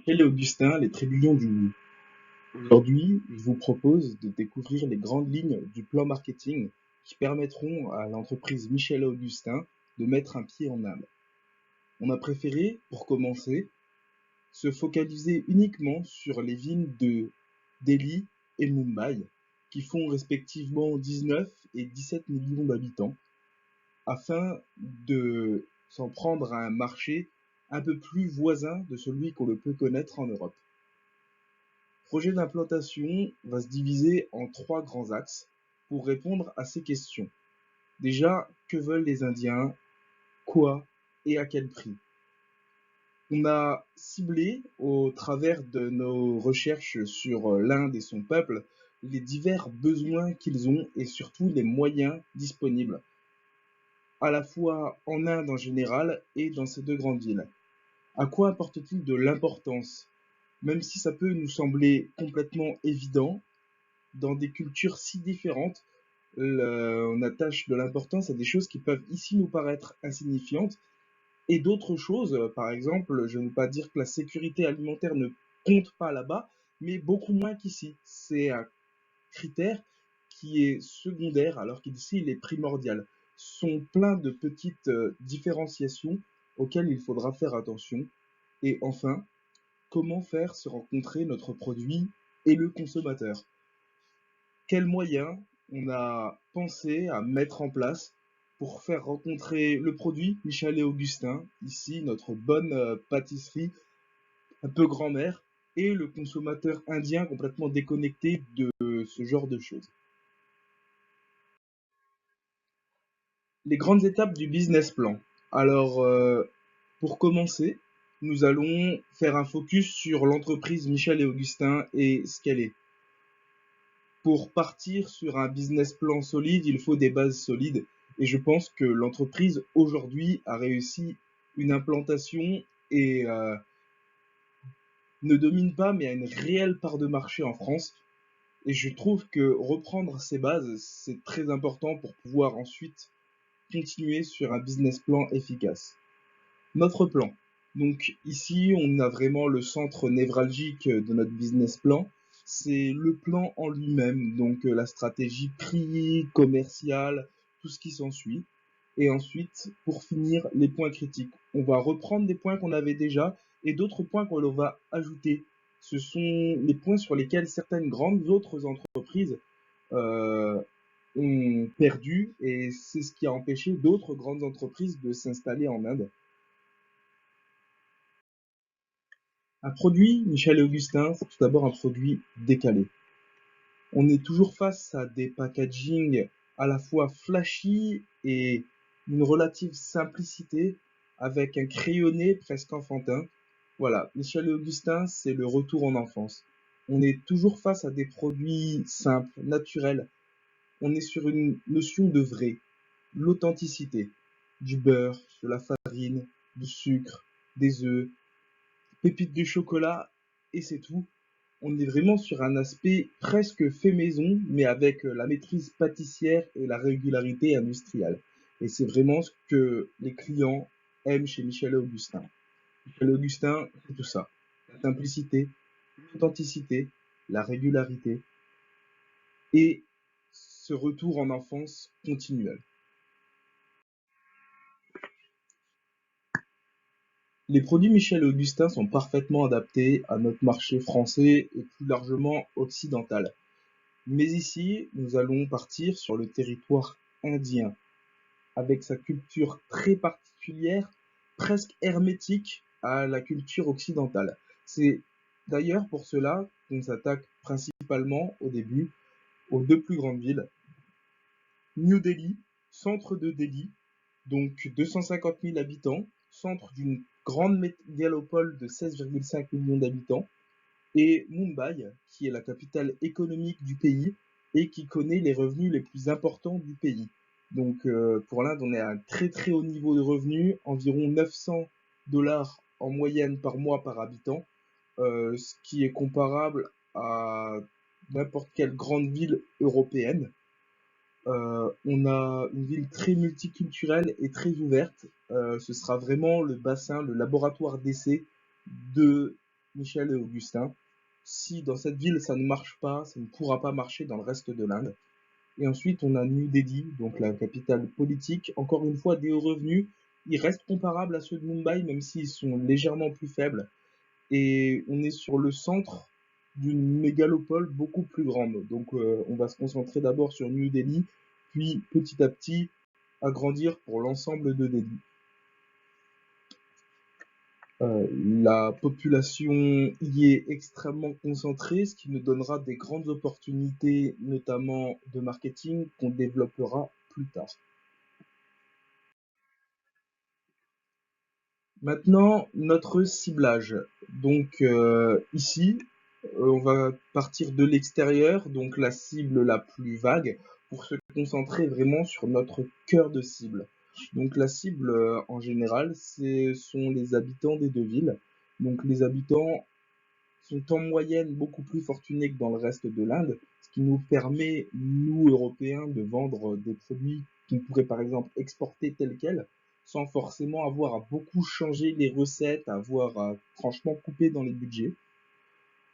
Michel et Augustin, les Trébillons du Loup. Aujourd'hui, je vous propose de découvrir les grandes lignes du plan marketing qui permettront à l'entreprise Michel et Augustin de mettre un pied en Inde. On a préféré, pour commencer, se focaliser uniquement sur les villes de Delhi et Mumbai, qui font respectivement 19 et 17 millions d'habitants, afin de s'en prendre à un marché un peu plus voisin de celui qu'on le peut connaître en Europe. Le projet d'implantation va se diviser en trois grands axes pour répondre à ces questions. Déjà, que veulent les Indiens, quoi et à quel prix? On a ciblé, au travers de nos recherches sur l'Inde et son peuple, les divers besoins qu'ils ont et surtout les moyens disponibles, à la fois en Inde en général et dans ces deux grandes villes. À quoi apporte-t-il de l'importance? Même si ça peut nous sembler complètement évident, dans des cultures si différentes, on attache de l'importance à des choses qui peuvent ici nous paraître insignifiantes et d'autres choses, par exemple, je ne veux pas dire que la sécurité alimentaire ne compte pas là-bas, mais beaucoup moins qu'ici. C'est un critère qui est secondaire alors qu'ici il est primordial. Ce sont plein de petites différenciations auxquelles il faudra faire attention. Et enfin, comment faire se rencontrer notre produit et le consommateur? Quels moyens on a pensé à mettre en place pour faire rencontrer le produit Michel et Augustin, ici notre bonne pâtisserie un peu grand-mère, et le consommateur indien complètement déconnecté de ce genre de choses. Les grandes étapes du business plan. Alors, pour commencer, nous allons faire un focus sur l'entreprise Michel et Augustin et ce qu'elle est. Pour partir sur un business plan solide, il faut des bases solides. Et je pense que l'entreprise aujourd'hui a réussi une implantation et ne domine pas, mais a une réelle part de marché en France. Et je trouve que reprendre ces bases, c'est très important pour pouvoir ensuite continuer sur un business plan efficace. Notre plan. Donc ici, on a vraiment le centre névralgique de notre business plan. C'est le plan en lui-même, donc la stratégie prix, commerciale, tout ce qui s'ensuit. Et ensuite, pour finir, les points critiques. On va reprendre des points qu'on avait déjà et d'autres points qu'on va ajouter. Ce sont les points sur lesquels certaines grandes autres entreprises euh, ont perdu et c'est ce qui a empêché d'autres grandes entreprises de s'installer en Inde. Un produit, Michel et Augustin, c'est tout d'abord un produit décalé. On est toujours face à des packaging à la fois flashy et une relative simplicité avec un crayonné presque enfantin. Voilà, Michel et Augustin, c'est le retour en enfance. On est toujours face à des produits simples, naturels. On est sur une notion de vrai, l'authenticité, du beurre, de la farine, du sucre, des œufs, pépites de chocolat et c'est tout. On est vraiment sur un aspect presque fait maison, mais avec la maîtrise pâtissière et la régularité industrielle. Et c'est vraiment ce que les clients aiment chez Michel et Augustin. Michel et Augustin, c'est tout ça. La simplicité, l'authenticité, la régularité et ce retour en enfance continuel. Les produits Michel et Augustin sont parfaitement adaptés à notre marché français et plus largement occidental. Mais ici, nous allons partir sur le territoire indien, avec sa culture très particulière, presque hermétique à la culture occidentale. C'est d'ailleurs pour cela qu'on s'attaque principalement au début aux deux plus grandes villes, New Delhi, centre de Delhi, donc 250 000 habitants, centre d'une grande mégalopole de 16,5 millions d'habitants, et Mumbai, qui est la capitale économique du pays et qui connaît les revenus les plus importants du pays. Donc pour l'Inde, on est à un très très haut niveau de revenus, environ 900 dollars en moyenne par mois par habitant, ce qui est comparable à n'importe quelle grande ville européenne. On a une ville très multiculturelle et très ouverte. Ce sera vraiment le bassin, le laboratoire d'essai de Michel et Augustin. Si dans cette ville ça ne marche pas, ça ne pourra pas marcher dans le reste de l'Inde. Et ensuite, on a New Delhi, donc la capitale politique. Encore une fois, des hauts revenus. Ils restent comparables à ceux de Mumbai, même s'ils sont légèrement plus faibles. Et on est sur le centre d'une mégalopole beaucoup plus grande. Donc, on va se concentrer d'abord sur New Delhi, puis petit à petit agrandir pour l'ensemble de Delhi. La population y est extrêmement concentrée, ce qui nous donnera des grandes opportunités, notamment de marketing, qu'on développera plus tard. Maintenant, notre ciblage. Donc ici, on va partir de l'extérieur, donc la cible la plus vague, pour se concentrer vraiment sur notre cœur de cible. Donc la cible, en général, ce sont les habitants des deux villes. Donc les habitants sont en moyenne beaucoup plus fortunés que dans le reste de l'Inde, ce qui nous permet, nous, Européens, de vendre des produits qu'on pourrait par exemple exporter tels quels, sans forcément avoir à beaucoup changer les recettes, avoir à franchement couper dans les budgets.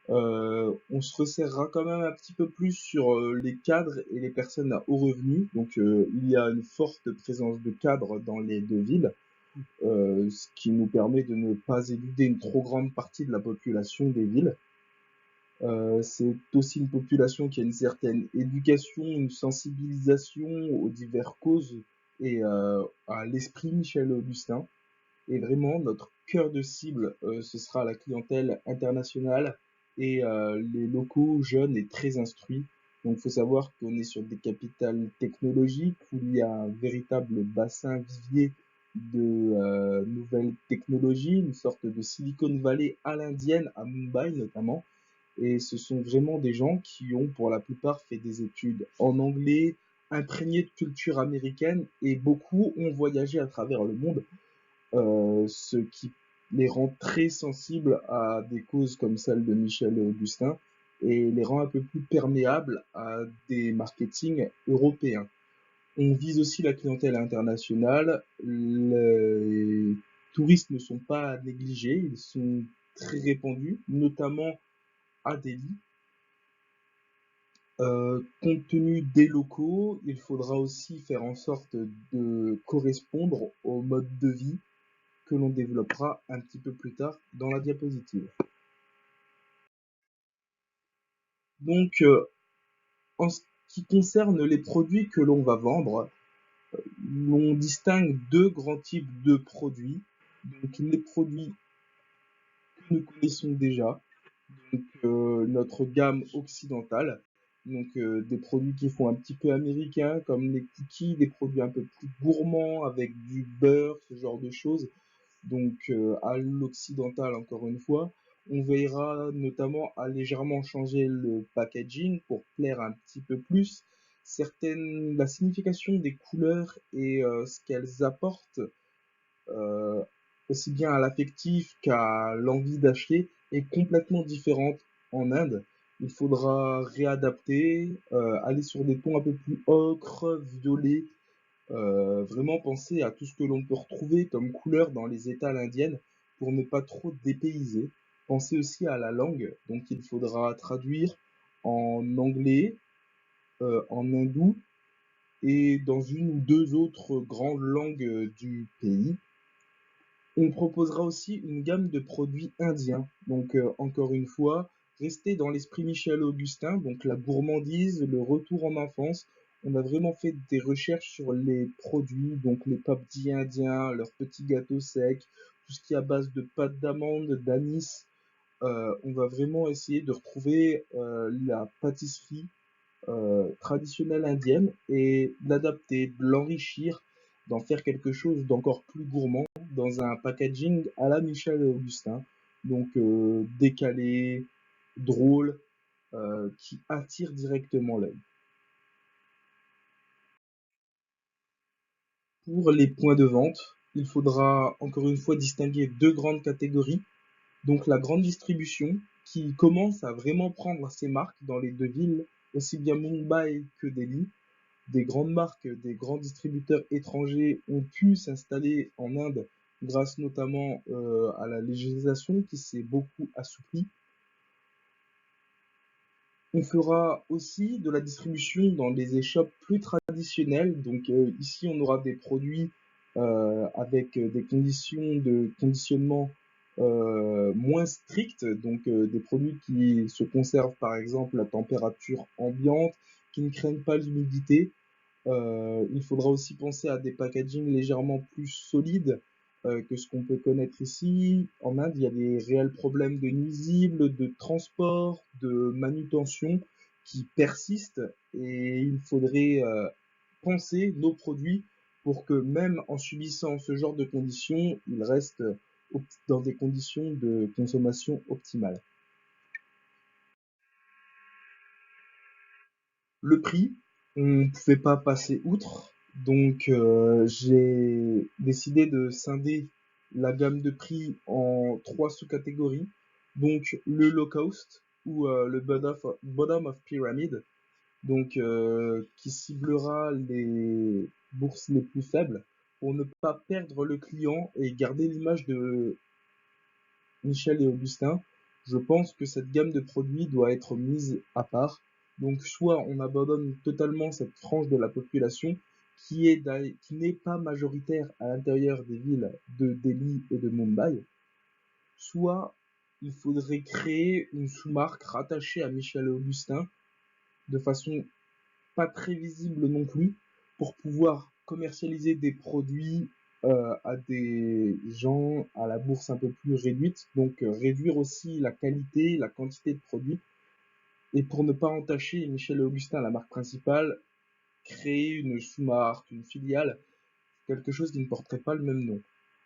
On se resserrera quand même un petit peu plus sur les cadres et les personnes à haut revenu. Donc il y a une forte présence de cadres dans les deux villes, ce qui nous permet de ne pas éluder une trop grande partie de la population des villes. C'est aussi une population qui a une certaine éducation, une sensibilisation aux diverses causes et à l'esprit Michel Augustin. Et vraiment, notre cœur de cible, ce sera la clientèle internationale et les locaux jeunes et très instruits. Donc, il faut savoir qu'on est sur des capitales technologiques où il y a un véritable bassin vivier de nouvelles technologies, une sorte de Silicon Valley à l'indienne, à Mumbai notamment. Et ce sont vraiment des gens qui ont pour la plupart fait des études en anglais, imprégnés de culture américaine, et beaucoup ont voyagé à travers le monde, ce qui les rend très sensibles à des causes comme celle de Michel et Augustin, et les rend un peu plus perméables à des marketing européens. On vise aussi la clientèle internationale. Les touristes ne sont pas à négliger, ils sont très répandus, notamment à Delhi. Compte tenu des locaux, il faudra aussi faire en sorte de correspondre au mode de vie que l'on développera un petit peu plus tard dans la diapositive. Donc, en ce qui concerne les produits que l'on va vendre, on distingue deux grands types de produits. Donc, les produits que nous connaissons déjà, donc notre gamme occidentale, donc des produits qui font un petit peu américain comme les cookies, des produits un peu plus gourmands avec du beurre, ce genre de choses. Donc à l'occidental encore une fois, on veillera notamment à légèrement changer le packaging pour plaire un petit peu plus. La signification des couleurs et ce qu'elles apportent euh, aussi bien à l'affectif qu'à l'envie d'acheter, est complètement différente en Inde. Il faudra réadapter, aller sur des tons un peu plus ocre, violet, vraiment penser à tout ce que l'on peut retrouver comme couleur dans les étals indiennes pour ne pas trop dépayser. Pensez aussi à la langue, donc il faudra traduire en anglais, en hindou et dans une ou deux autres grandes langues du pays. On proposera aussi une gamme de produits indiens. Donc, encore une fois, rester dans l'esprit Michel Augustin, donc la gourmandise, le retour en enfance. On a vraiment fait des recherches sur les produits, donc les papdis indiens, leurs petits gâteaux secs, tout ce qui est à base de pâte d'amande, d'anis. On va vraiment essayer de retrouver la pâtisserie traditionnelle indienne et l'adapter, de l'enrichir, d'en faire quelque chose d'encore plus gourmand dans un packaging à la Michel et Augustin. Donc décalé, drôle, qui attire directement l'œil. Pour les points de vente, il faudra encore une fois distinguer deux grandes catégories. Donc la grande distribution qui commence à vraiment prendre ses marques dans les deux villes, aussi bien Mumbai que Delhi. Des grandes marques, des grands distributeurs étrangers ont pu s'installer en Inde grâce notamment à la législation qui s'est beaucoup assouplie. On fera aussi de la distribution dans des échoppes plus traditionnelles. Donc ici, on aura des produits avec des conditions de conditionnement moins strictes, donc des produits qui se conservent par exemple à température ambiante, qui ne craignent pas l'humidité. Il faudra aussi penser à des packagings légèrement plus solides que ce qu'on peut connaître ici. En Inde, il y a des réels problèmes de nuisibles, de transport, de manutention qui persistent et il faudrait penser nos produits pour que même en subissant ce genre de conditions, ils restent dans des conditions de consommation optimales. Le prix, on ne pouvait pas passer outre, donc j'ai décidé de scinder la gamme de prix en trois sous-catégories. Donc le low cost ou le bottom of pyramid, donc qui ciblera les bourses les plus faibles pour ne pas perdre le client et garder l'image de Michel et Augustin. Je pense que cette gamme de produits doit être mise à part. Donc soit on abandonne totalement cette frange de la population qui n'est pas majoritaire à l'intérieur des villes de Delhi et de Mumbai, soit il faudrait créer une sous-marque rattachée à Michel et Augustin de façon pas très visible non plus, pour pouvoir commercialiser des produits à des gens à la bourse un peu plus réduite, donc réduire aussi la qualité, la quantité de produits, et pour ne pas entacher Michel et Augustin, la marque principale, créer une sous-marque, une filiale, quelque chose qui ne porterait pas le même nom.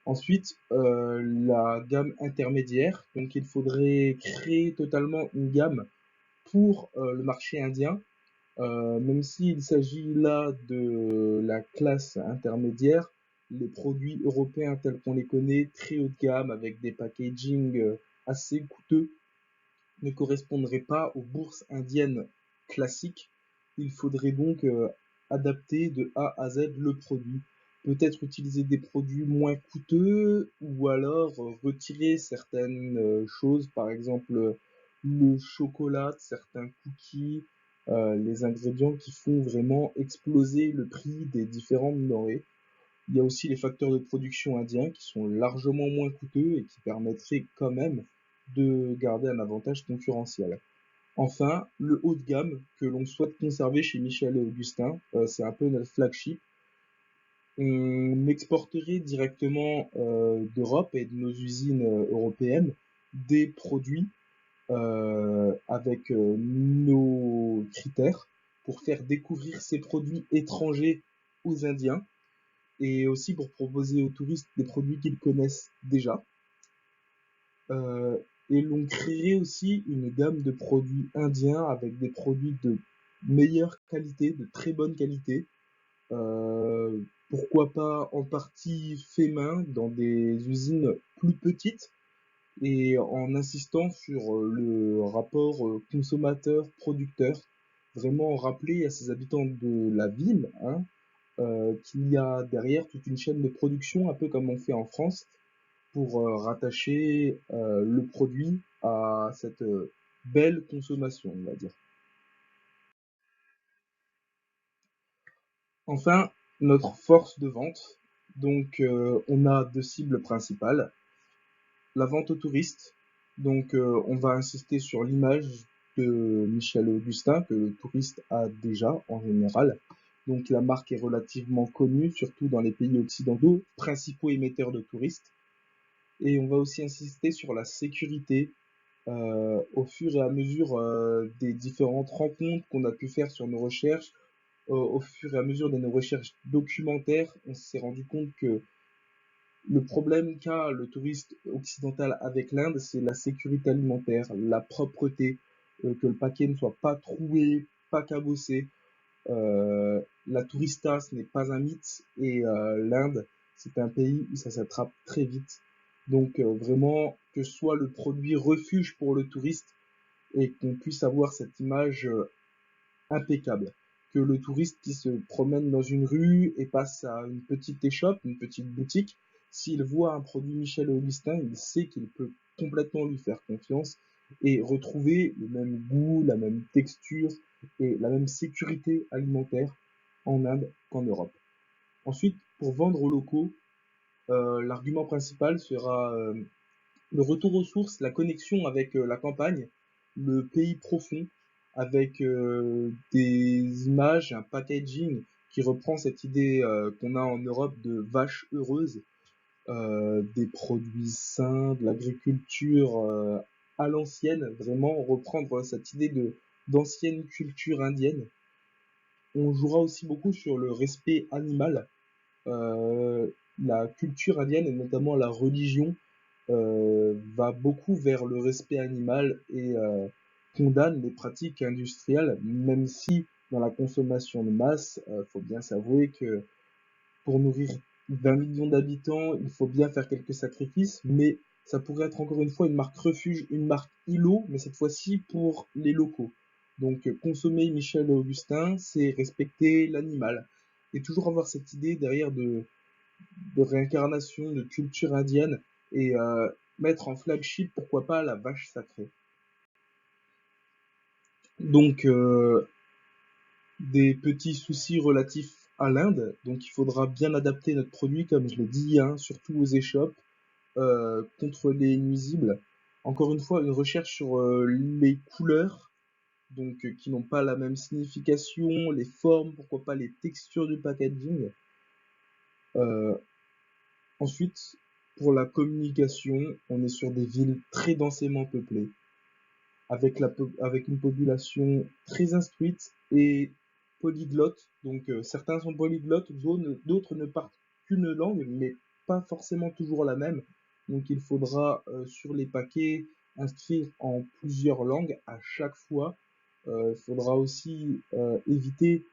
Ensuite, la gamme intermédiaire, donc il faudrait créer totalement une gamme pour le marché indien, même s'il s'agit là de la classe intermédiaire, les produits européens tels qu'on les connaît, très haut de gamme, avec des packaging assez coûteux, ne correspondraient pas aux bourses indiennes classiques. Il faudrait donc adapter de A à Z le produit. Peut-être utiliser des produits moins coûteux ou alors retirer certaines choses, par exemple le chocolat, certains cookies, les ingrédients qui font vraiment exploser le prix des différentes denrées. Il y a aussi les facteurs de production indiens qui sont largement moins coûteux et qui permettraient quand même de garder un avantage concurrentiel. Enfin, le haut de gamme que l'on souhaite conserver chez Michel et Augustin, c'est un peu notre flagship. On exporterait directement d'Europe et de nos usines européennes des produits avec nos critères pour faire découvrir ces produits étrangers aux Indiens et aussi pour proposer aux touristes des produits qu'ils connaissent déjà. Euh, et l'on créerait aussi une gamme de produits indiens avec des produits de meilleure qualité, de très bonne qualité. Euh, Pourquoi pas en partie fait main dans des usines plus petites et en insistant sur le rapport consommateur-producteur, vraiment rappeler à ces habitants de la ville qu'il y a derrière toute une chaîne de production, un peu comme on fait en France, pour rattacher le produit à cette belle consommation, on va dire. Enfin, notre force de vente. Donc, on a deux cibles principales. La vente aux touristes. Donc, on va insister sur l'image de Michel Augustin que le touriste a déjà en général. Donc, la marque est relativement connue, surtout dans les pays occidentaux, principaux émetteurs de touristes. Et on va aussi insister sur la sécurité au fur et à mesure des différentes rencontres qu'on a pu faire sur nos recherches. Au fur et à mesure de nos recherches documentaires, on s'est rendu compte que le problème qu'a le touriste occidental avec l'Inde, c'est la sécurité alimentaire, la propreté, que le paquet ne soit pas troué, pas cabossé. La tourista, ce n'est pas un mythe, et l'Inde, c'est un pays où ça s'attrape très vite. Donc vraiment, que soit le produit refuge pour le touriste et qu'on puisse avoir cette image impeccable. Que le touriste qui se promène dans une rue et passe à une petite échoppe, une petite boutique, S'il voit un produit Michel Augustin, il sait qu'il peut complètement lui faire confiance et retrouver le même goût, la même texture et la même sécurité alimentaire en Inde qu'en Europe. Ensuite, pour vendre aux locaux, l'argument principal sera le retour aux sources, la connexion avec la campagne, le pays profond, avec des images, un packaging qui reprend cette idée qu'on a en Europe de vache heureuse, des produits sains, de l'agriculture à l'ancienne, vraiment reprendre cette idée de d'ancienne culture indienne. On jouera aussi beaucoup sur le respect animal. Euh, la culture indienne et notamment la religion va beaucoup vers le respect animal et condamne les pratiques industrielles, même si dans la consommation de masse, faut bien s'avouer que pour nourrir 20 millions d'habitants, il faut bien faire quelques sacrifices, mais ça pourrait être encore une fois une marque refuge, une marque îlot, mais cette fois-ci pour les locaux. Donc consommer Michel Augustin, c'est respecter l'animal. Et toujours avoir cette idée derrière de réincarnation, de culture indienne, et mettre en flagship, pourquoi pas, la vache sacrée. Donc des petits soucis relatifs à l'Inde, donc il faudra bien adapter notre produit, comme je l'ai dit, hein, surtout aux échoppes, contre les nuisibles. Encore une fois, une recherche sur les couleurs, donc qui n'ont pas la même signification, les formes, pourquoi pas les textures du packaging. Euh, Ensuite, pour la communication, on est sur des villes très densément peuplées, avec une population très instruite et polyglotte. Donc certains sont polyglottes, d'autres ne parlent qu'une langue, mais pas forcément toujours la même. Donc il faudra sur les paquets inscrire en plusieurs langues à chaque fois. Il faudra aussi éviter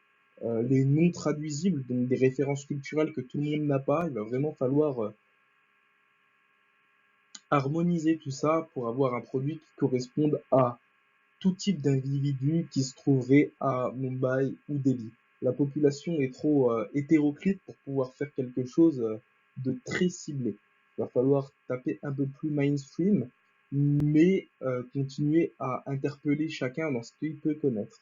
les non traduisibles, donc des références culturelles que tout le monde n'a pas. Il va vraiment falloir harmoniser tout ça pour avoir un produit qui corresponde à tout type d'individus qui se trouveraient à Mumbai ou Delhi. La population est trop hétéroclite pour pouvoir faire quelque chose de très ciblé. Il va falloir taper un peu plus mainstream, mais continuer à interpeller chacun dans ce qu'il peut connaître.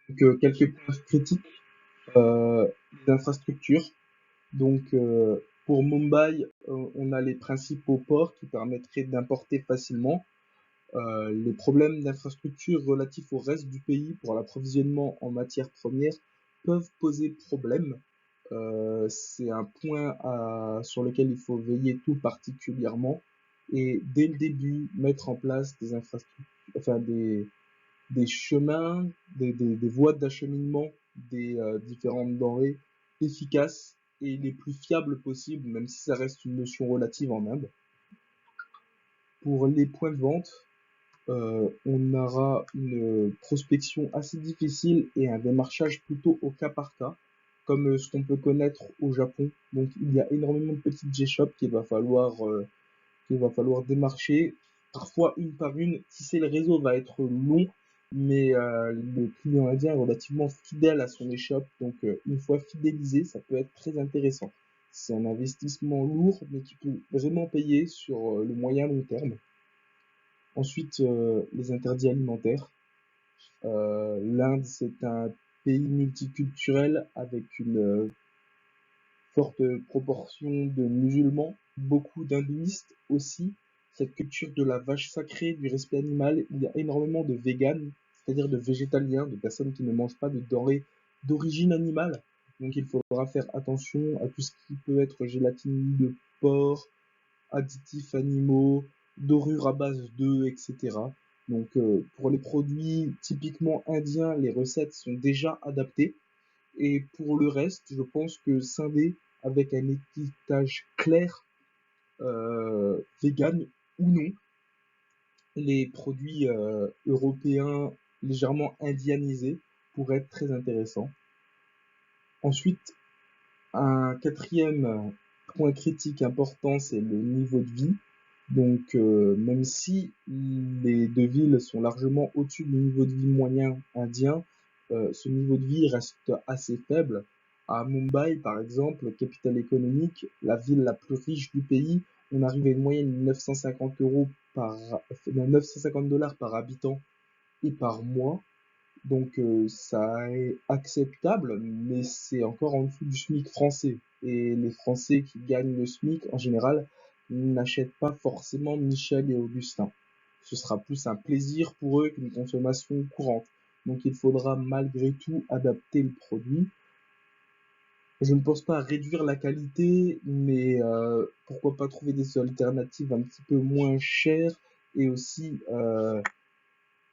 Donc, quelques points critiques, les infrastructures. Donc, pour Mumbai, on a les principaux ports qui permettraient d'importer facilement. Les problèmes d'infrastructure relatifs au reste du pays pour l'approvisionnement en matières premières peuvent poser problème. C'est un point sur lequel il faut veiller tout particulièrement. Et dès le début, mettre en place des infrastructures, enfin des chemins, des voies d'acheminement des différentes denrées efficaces et les plus fiables possibles, même si ça reste une notion relative en Inde. Pour les points de vente, on aura une prospection assez difficile et un démarchage plutôt au cas par cas, comme ce qu'on peut connaître au Japon. Donc il y a énormément de petites G-shops qu'il va falloir démarcher, parfois une par une. Si c'est le réseau, va être long, mais le client indien est relativement fidèle à son échoppe, donc une fois fidélisé, ça peut être très intéressant. C'est un investissement lourd, mais qui peut vraiment payer sur le moyen long terme. Ensuite, les interdits alimentaires. L'Inde, c'est un pays multiculturel avec une forte proportion de musulmans, beaucoup d'hindouistes aussi. Cette culture de la vache sacrée, du respect animal, il y a énormément de véganes, c'est-à-dire de végétaliens, de personnes qui ne mangent pas de denrées d'origine animale. Donc il faudra faire attention à tout ce qui peut être gélatine de porc, additifs animaux, dorures à base d'œufs, etc. Donc pour les produits typiquement indiens, les recettes sont déjà adaptées. Et pour le reste, je pense que scinder avec un étiquetage clair, vegan ou non, les produits européens légèrement indianisés pourraient être très intéressants. Ensuite, un quatrième point critique important, c'est le niveau de vie. Donc, même si les deux villes sont largement au-dessus du niveau de vie moyen indien, ce niveau de vie reste assez faible. À Mumbai, par exemple, capitale économique, la ville la plus riche du pays, on arrive à une moyenne de 950 dollars par habitant et par mois. Donc ça est acceptable, mais c'est encore en dessous du SMIC français. Et les Français qui gagnent le SMIC, en général, n'achètent pas forcément Michel et Augustin. Ce sera plus un plaisir pour eux qu'une consommation courante. Donc il faudra malgré tout adapter le produit. Je ne pense pas à réduire la qualité, mais pourquoi pas trouver des alternatives un petit peu moins chères et aussi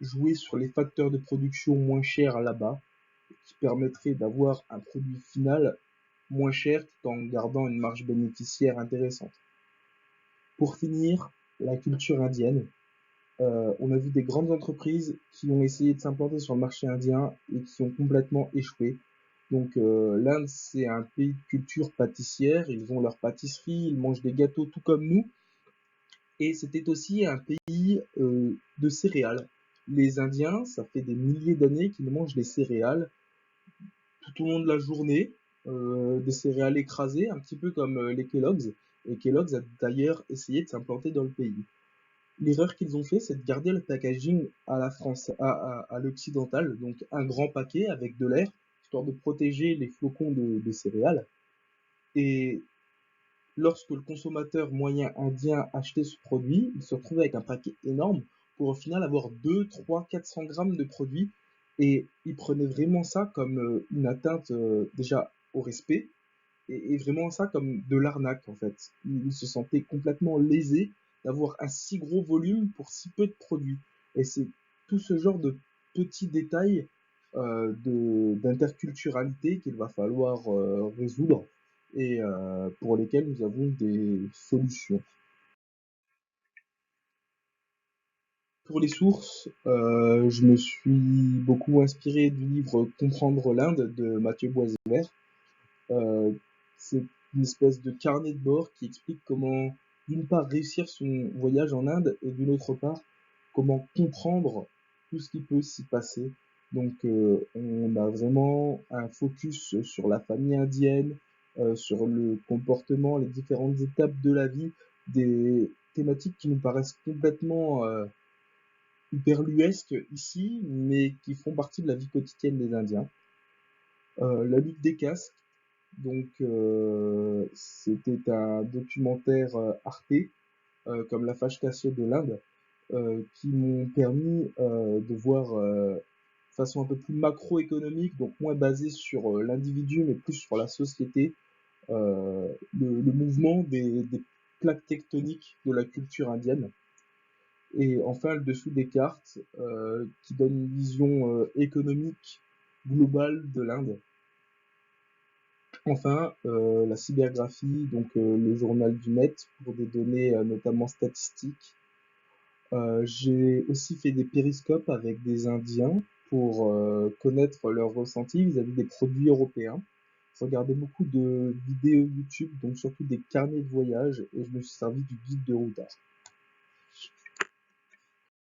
jouer sur les facteurs de production moins chers là-bas, qui permettrait d'avoir un produit final moins cher tout en gardant une marge bénéficiaire intéressante. Pour finir, la culture indienne. On a vu des grandes entreprises qui ont essayé de s'implanter sur le marché indien et qui ont complètement échoué. Donc l'Inde, c'est un pays de culture pâtissière, ils ont leur pâtisserie, ils mangent des gâteaux tout comme nous, et c'était aussi un pays de céréales. Les Indiens, ça fait des milliers d'années qu'ils mangent des céréales tout au long de la journée, des céréales écrasées, un petit peu comme les Kellogg's, et Kellogg's a d'ailleurs essayé de s'implanter dans le pays. L'erreur qu'ils ont fait, c'est de garder le packaging à la France, à l'occidental, donc un grand paquet avec de l'air, histoire de protéger les flocons de céréales. Et lorsque le consommateur moyen indien achetait ce produit, il se retrouvait avec un paquet énorme pour au final avoir 2, 3, 400 grammes de produits. Et il prenait vraiment ça comme une atteinte déjà au respect et vraiment ça comme de l'arnaque en fait. Il se sentait complètement lésé d'avoir un si gros volume pour si peu de produits. Et c'est tout ce genre de petits détails d'interculturalité qu'il va falloir résoudre et pour lesquels nous avons des solutions. Pour les sources, je me suis beaucoup inspiré du livre Comprendre l'Inde de Mathieu Boisvert. Euh, c'est une espèce de carnet de bord qui explique comment, d'une part, réussir son voyage en Inde et d'une autre part, comment comprendre tout ce qui peut s'y passer. Donc, on a vraiment un focus sur la famille indienne, sur le comportement, les différentes étapes de la vie, des thématiques qui nous paraissent complètement hyperluesques ici, mais qui font partie de la vie quotidienne des Indiens. La lutte des castes, donc c'était un documentaire Arte, comme La Fâche Cassée de l'Inde, qui m'ont permis de voir de façon un peu plus macroéconomique, donc moins basée sur l'individu, mais plus sur la société, le mouvement des plaques tectoniques de la culture indienne. Et enfin, le dessous des cartes, qui donne une vision économique globale de l'Inde. Enfin, la cybergraphie, donc le journal du net pour des données notamment statistiques. J'ai aussi fait des périscopes avec des Indiens pour connaître leur ressenti vis-à-vis des produits européens. Je regardais beaucoup de vidéos YouTube, donc surtout des carnets de voyage, et je me suis servi du guide de routard.